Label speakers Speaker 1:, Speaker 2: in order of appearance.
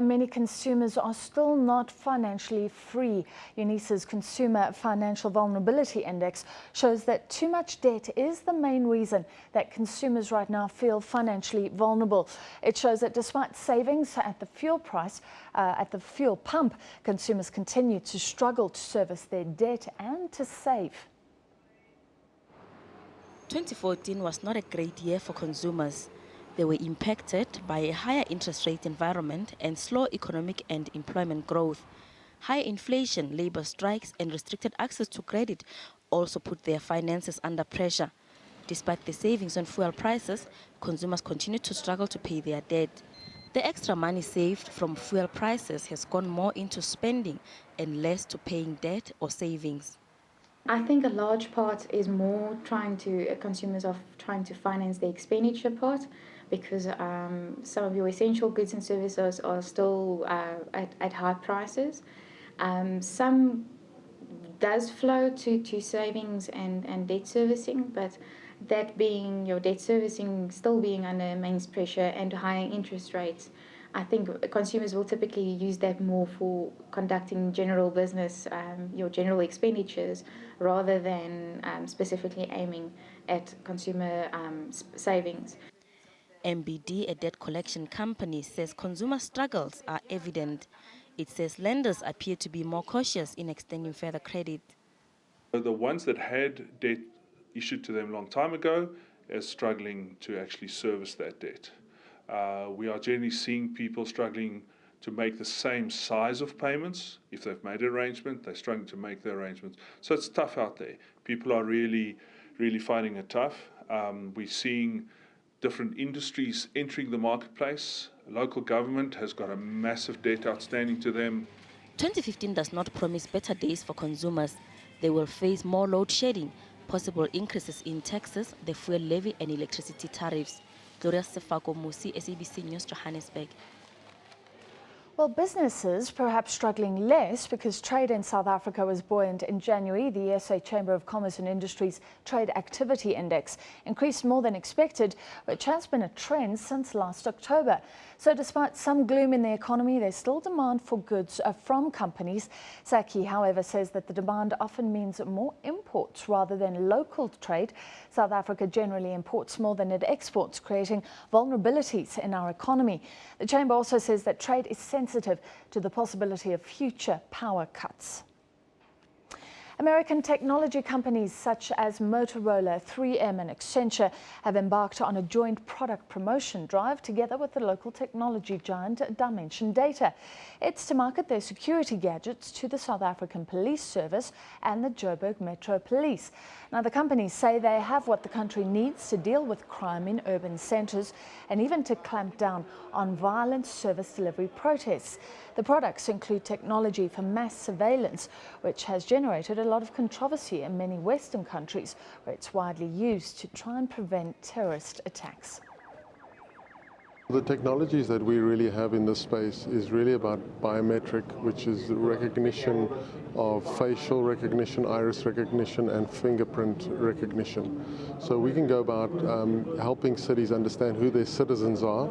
Speaker 1: Many consumers are still not financially free. UNISA's Consumer Financial Vulnerability Index shows that too much debt is the main reason that consumers right now feel financially vulnerable. It shows that despite savings at the fuel pump, consumers continue to struggle to service their debt and to save.
Speaker 2: 2014 was not a great year for consumers. They were impacted by a higher interest rate environment and slow economic and employment growth. High inflation, labor strikes and restricted access to credit also put their finances under pressure. Despite the savings on fuel prices, consumers continue to struggle to pay their debt. The extra money saved from fuel prices has gone more into spending and less to paying debt or savings.
Speaker 3: I think a large part is more consumers are trying to finance the expenditure part, because some of your essential goods and services are still at high prices. Some does flow to savings and debt servicing, but that being your debt servicing still being under immense pressure and higher interest rates, I think consumers will typically use that more for conducting general business, your general expenditures, rather than specifically aiming at consumer savings.
Speaker 2: MBD, a debt collection company, says consumer struggles are evident. It says lenders appear to be more cautious in extending further credit.
Speaker 4: The ones that had debt issued to them a long time ago are struggling to actually service that debt. We are generally seeing people struggling to make the same size of payments. If they've made an arrangement, they're struggling to make the arrangements. So it's tough out there. People are really finding it tough. We're seeing different industries entering the marketplace. Local government has got a massive debt outstanding to them.
Speaker 2: 2015 does not promise better days for consumers. They will face more load shedding, possible increases in taxes, the fuel levy and electricity tariffs. Gloria Sefako Musi, SABC News, Johannesburg.
Speaker 1: Well, businesses perhaps struggling less because trade in South Africa was buoyant in January. The SA Chamber of Commerce and Industry's Trade Activity Index increased more than expected, which has been a trend since last October. So despite some gloom in the economy, there's still demand for goods from companies. Saki, however, says that the demand often means more imports rather than local trade. South Africa generally imports more than it exports, creating vulnerabilities in our economy. The Chamber also says that trade is sensitive to the possibility of future power cuts. American technology companies such as Motorola, 3M and Accenture have embarked on a joint product promotion drive together with the local technology giant Dimension Data. It's to market their security gadgets to the South African Police Service and the Joburg Metro Police. Now, the companies say they have what the country needs to deal with crime in urban centres and even to clamp down on violent service delivery protests. The products include technology for mass surveillance, which has generated a lot of controversy in many Western countries, where it's widely used to try and prevent terrorist attacks.
Speaker 5: The technologies that we really have in this space is really about biometric, which is the recognition of facial recognition, iris recognition and fingerprint recognition. So we can go about helping cities understand who their citizens are